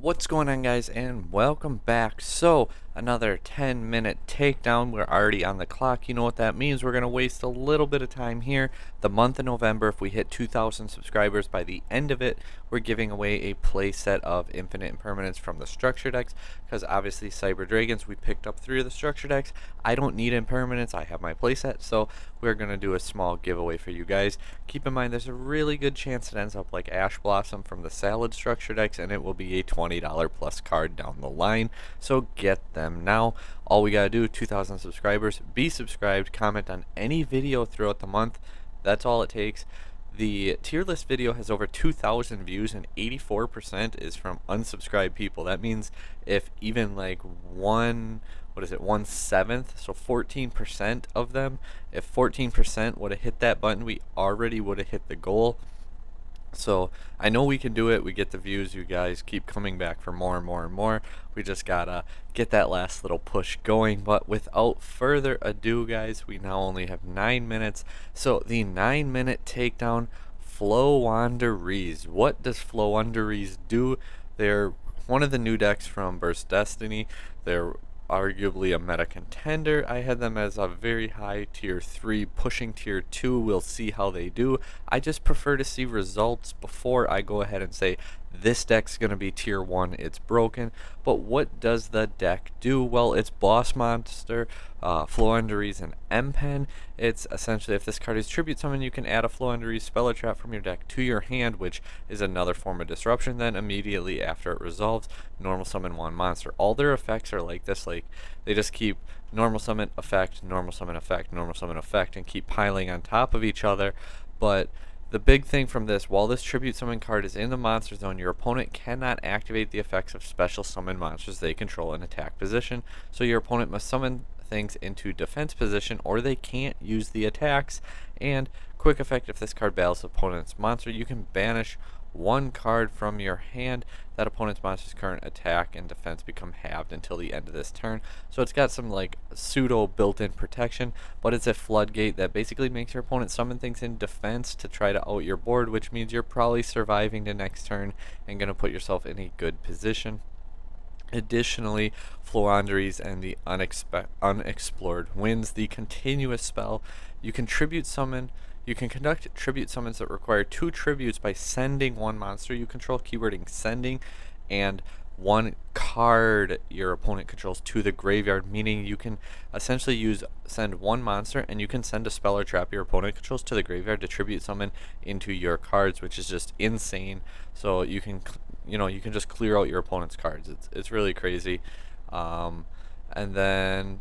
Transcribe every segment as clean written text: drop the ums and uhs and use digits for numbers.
What's going on, guys, and welcome back. So another 10-minute takedown. We're already on the clock. You know what that means. We're going to waste a little bit of time here. The month of November, if we hit 2,000 subscribers by the end of it, we're giving away a play set of Infinite Impermanence from the structure decks, because obviously Cyber Dragons, we picked up 3 of the structure decks. I don't need Impermanence. I have my play set, so we're going to do a small giveaway for you guys. Keep in mind, there's a really good chance it ends up like Ash Blossom from the Salad structure decks, and it will be a $20 plus card down the line, so get them now. All we gotta do, 2,000 subscribers, be subscribed, comment on any video throughout the month. That's all it takes. The tier list video has over 2,000 views and 84% is from unsubscribed people. That means if even like 1/7, so 14% of them, if 14% would have hit that button, we already would have hit the goal. So I know we can do it. We get the views. You guys keep coming back for more and more and more. We just gotta get that last little push going. But without further ado, guys, we now only have 9 minutes. So the 9-minute takedown, Floowandereeze. What does Floowandereeze do? They're one of the new decks from Burst Destiny. They're arguably a meta contender. I had them as a very high tier 3 pushing tier 2. We'll see how they do. I just prefer to see results before I go ahead and say this deck's gonna be tier 1, it's broken. But what does the deck do? Well, it's Boss Monster, Floowandereeze, and M-Pen. It's essentially, if this card is tribute summon, you can add a Floowandereeze spell or trap from your deck to your hand, which is another form of disruption. Then immediately after it resolves, normal summon one monster. All their effects are like this, like they just keep normal summon effect, normal summon effect, normal summon effect, and keep piling on top of each other. But the big thing from this, while this tribute summon card is in the monster zone, your opponent cannot activate the effects of special summon monsters they control in attack position. So your opponent must summon things into defense position, or they can't use the attacks. And quick effect, if this card battles opponent's monster, you can banish one card from your hand. That opponent's monster's current attack and defense become halved until the end of this turn. So it's got some like pseudo built-in protection, but it's a floodgate that basically makes your opponent summon things in defense to try to out your board, which means you're probably surviving the next turn and going to put yourself in a good position. Additionally, Floowandereeze and the Unexplored Winds, the continuous spell. You can conduct tribute summons that require 2 tributes by sending one monster you control, keywording sending, and one card your opponent controls to the graveyard, meaning you can essentially send one monster and you can send a spell or trap your opponent controls to the graveyard to tribute summon into your cards, which is just insane. So you can just clear out your opponent's cards. It's really crazy. And then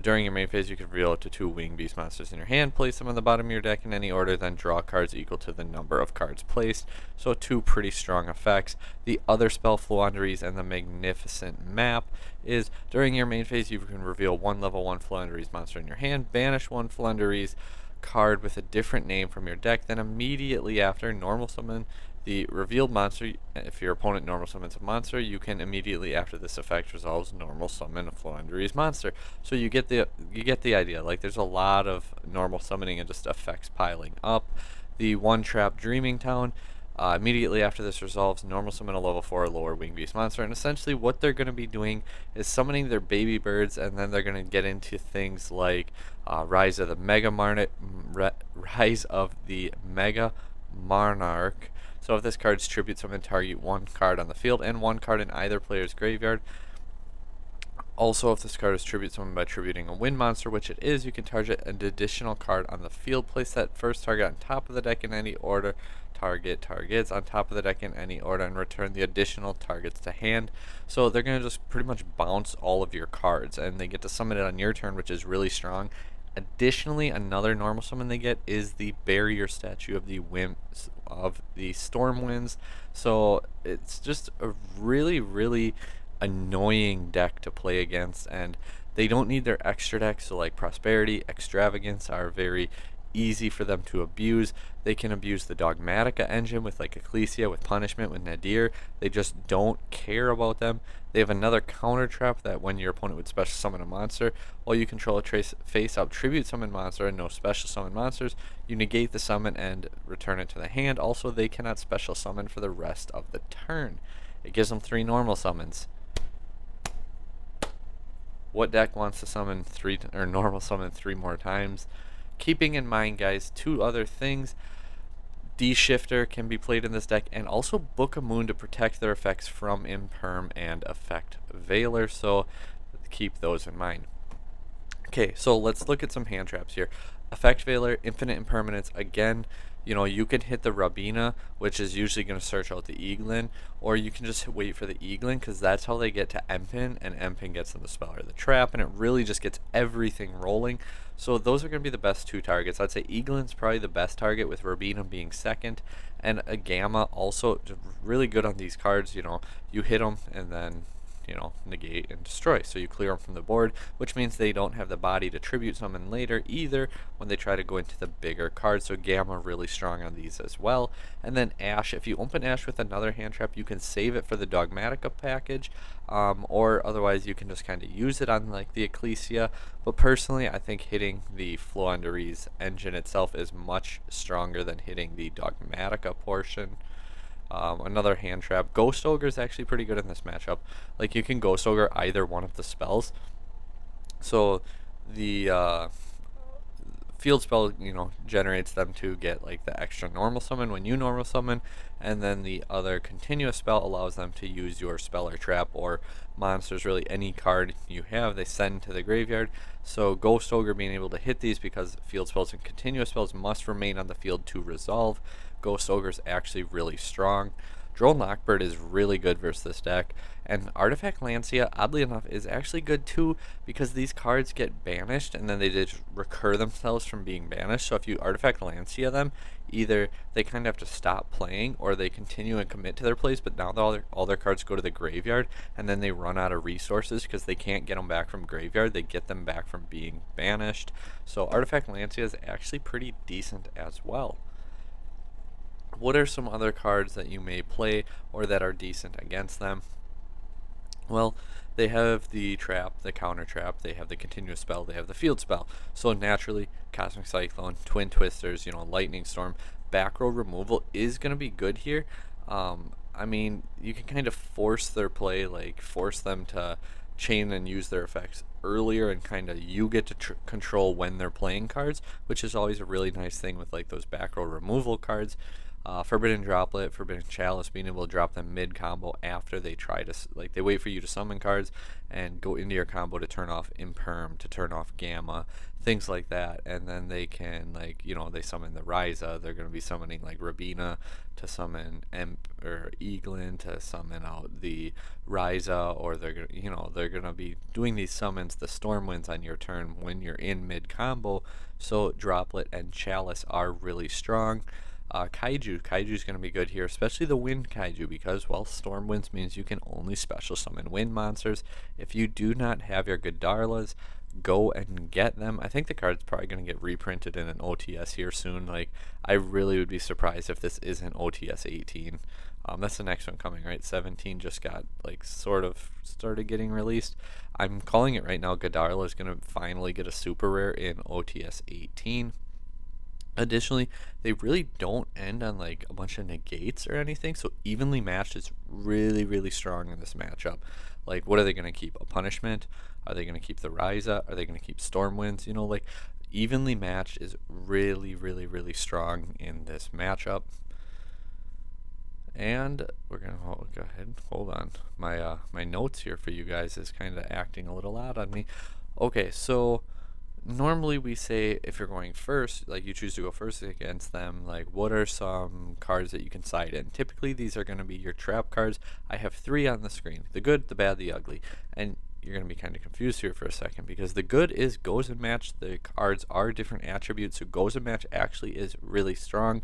during your main phase, you can reveal up to 2 winged beast monsters in your hand, place them on the bottom of your deck in any order, then draw cards equal to the number of cards placed. So 2 pretty strong effects. The other spell, Floowandereeze and the Magnificent Map, is during your main phase, you can reveal 1 level 1 Floowandereeze monster in your hand, banish 1 Floowandereeze card with a different name from your deck, then immediately after, normal summon the revealed monster. If your opponent normal summons a monster, you can immediately after this effect resolves normal summon a Floowandereeze monster. So you get the idea. Like, there's a lot of normal summoning and just effects piling up. The one trap Dreaming Town, immediately after this resolves, normal summon a level 4 lower winged beast monster, and essentially what they're going to be doing is summoning their baby birds, and then they're going to get into things like Rise of the Mega Monarch. So if this card's tribute summon, target 1 card on the field and 1 card in either player's graveyard. Also, if this card is tribute summoned by tributing a wind monster, which it is, you can target an additional card on the field. Place that first target on top of the deck in any order. Target targets on top of the deck in any order, and return the additional targets to hand. So they're going to just pretty much bounce all of your cards, and they get to summon it on your turn, which is really strong. Additionally, another normal summon they get is the barrier statue of the storm winds. So it's just a really, really annoying deck to play against, and they don't need their extra decks. So like Prosperity, Extravagance are very easy for them to abuse. They can abuse the Dogmatica engine with like Ecclesia, with Punishment, with Nadir. They just don't care about them. They have another counter trap that when your opponent would special summon a monster, while you control a face-up tribute summon monster and no special summon monsters, you negate the summon and return it to the hand. Also, they cannot special summon for the rest of the turn. It gives them 3 normal summons. What deck wants to summon 3 or normal summon 3 more times? Keeping in mind, guys, 2 other things. D-Shifter can be played in this deck, and also Book of Moon to protect their effects from Imperm and Effect Veiler, so keep those in mind. Okay, so let's look at some hand traps here. Effect Veiler, Infinite Impermanence. Again, you know, you can hit the Rabina, which is usually going to search out the Eaglin, or you can just wait for the Eaglin, because that's how they get to Empin, and Empin gets them the spell or the trap, and it really just gets everything rolling. So those are going to be the best 2 targets. I'd say Eaglin's probably the best target, with Rabina being second, and a Gamma also really good on these cards. You know, you hit them, and then you know, negate and destroy. So you clear them from the board, which means they don't have the body to tribute summon later either when they try to go into the bigger cards. So Gamma really strong on these as well. And then Ash, if you open Ash with another hand trap, you can save it for the Dogmatica package, or otherwise you can just kind of use it on like the Ecclesia. But personally, I think hitting the Floowandereeze engine itself is much stronger than hitting the Dogmatica portion. Another hand trap. Ghost Ogre is actually pretty good in this matchup. Like, you can Ghost Ogre either one of the spells. So the field spell, you know, generates them to get like the extra normal summon when you normal summon, and then the other continuous spell allows them to use your spell or trap or monsters, really any card you have, they send to the graveyard. So Ghost Ogre being able to hit these, because field spells and continuous spells must remain on the field to resolve, Ghost Ogre is actually really strong. Drone Lockbird is really good versus this deck, and Artifact Lancia, oddly enough, is actually good too, because these cards get banished and then they just recur themselves from being banished. So if you Artifact Lancia them, either they kind of have to stop playing, or they continue and commit to their plays, but now all their cards go to the graveyard, and then they run out of resources because they can't get them back from graveyard, they get them back from being banished. So Artifact Lancia is actually pretty decent as well. What are some other cards that you may play or that are decent against them? Well, they have the trap, the counter trap, they have the continuous spell, they have the field spell. So naturally, Cosmic Cyclone, Twin Twisters, you know, Lightning Storm, back row removal is going to be good here. I mean, you can kind of force their play, like force them to chain and use their effects earlier, and kind of you get to control when they're playing cards, which is always a really nice thing with like those back row removal cards. Forbidden Droplet, Forbidden Chalice, being able to drop them mid combo after they try to, like, they wait for you to summon cards and go into your combo to turn off Imperm, to turn off Gamma, things like that. And then they can, like, you know, they summon the Ryza, they're going to be summoning like Rabina to summon or Eaglin to summon out the Ryza, or they're going to, you know, they're going to be doing these summons, the Stormwinds, on your turn when you're in mid combo. So Droplet and Chalice are really strong. Kaiju is going to be good here, especially the Wind Kaiju, because, well, Storm Winds means you can only special summon wind monsters. If you do not have your Godarlas, go and get them. I think the card's probably going to get reprinted in an OTS here soon. Like, I really would be surprised if this isn't OTS 18. That's the next one coming, right? 17 just got, like, sort of started getting released. I'm calling it right now. Godarla is going to finally get a super rare in OTS 18. Additionally, they really don't end on like a bunch of negates or anything, so evenly matched is really, really strong in this matchup. Like, what are they going to keep? A punishment? Are they going to keep the Ryza? Are they going to keep Stormwinds? You know, like, evenly matched is really, really, really strong in this matchup. And we're gonna go ahead. Hold on, my notes here for you guys is kind of acting a little odd on me. Okay, so normally we say if you're going first, like you choose to go first against them, like what are some cards that you can side in? Typically these are going to be your trap cards. I have 3 on the screen: the good, the bad, the ugly. And you're going to be kind of confused here for a second, because the good is Goes and Match. The cards are different attributes, so Goes and Match actually is really strong.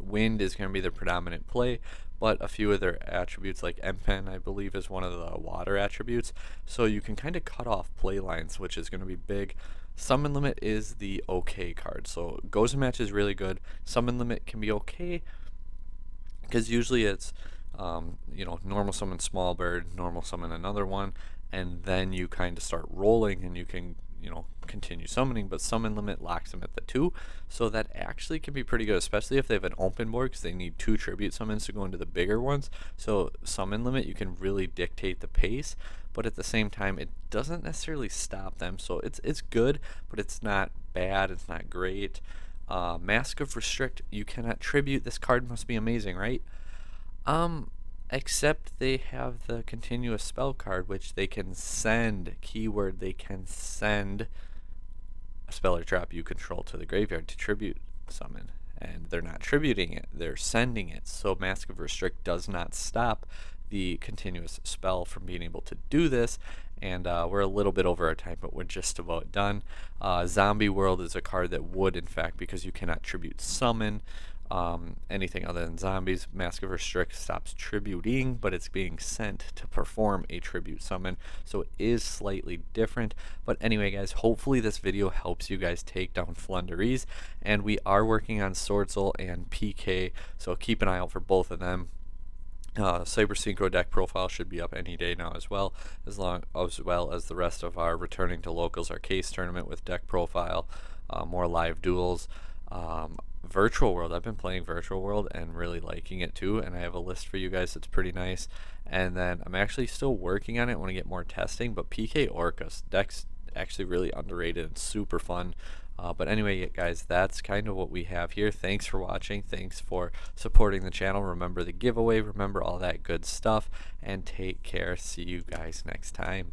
Wind is going to be the predominant play, but a few of their attributes, like Empen, I believe, is one of the water attributes, so you can kind of cut off play lines, which is going to be big. Summon Limit is the okay card, so Goes and Match is really good. Summon Limit can be okay, because usually it's you know, normal summon Small Bird, normal summon another one, and then you kind of start rolling, and you can, continue summoning, but summon limit locks them at the 2, so that actually can be pretty good, especially if they have an open board, because they need 2 tribute summons to go into the bigger ones. So summon limit, you can really dictate the pace, but at the same time it doesn't necessarily stop them, so it's good, but it's not bad, it's not great. Mask of Restrict, you cannot tribute. This card must be amazing, right? Except they have the continuous spell card, which they can send, keyword, they can send a spell or trap you control to the graveyard to tribute summon. And they're not tributing it, they're sending it. So Mask of Restrict does not stop the continuous spell from being able to do this. And we're a little bit over our time, but we're just about done. Zombie World is a card that would, in fact, because you cannot tribute summon anything other than zombies, Mask of Restrict stops tributing, but it's being sent to perform a tribute summon, so it is slightly different. But anyway, guys, hopefully this video helps you guys take down Floowandereeze, and we are working on Sword Soul and PK, so keep an eye out for both of them. Cyber Synchro deck profile should be up any day now as well as the rest of our Returning to Locals, our case tournament with deck profile, more live duels. Virtual World, I've been playing Virtual World and really liking it too, and I have a list for you guys that's pretty nice. And then I'm actually still working on it, I want to get more testing, but PK Orcus deck's actually really underrated and super fun. But anyway, guys, that's kind of what we have here. Thanks for watching, thanks for supporting the channel. Remember the giveaway, remember all that good stuff, and take care. See you guys next time.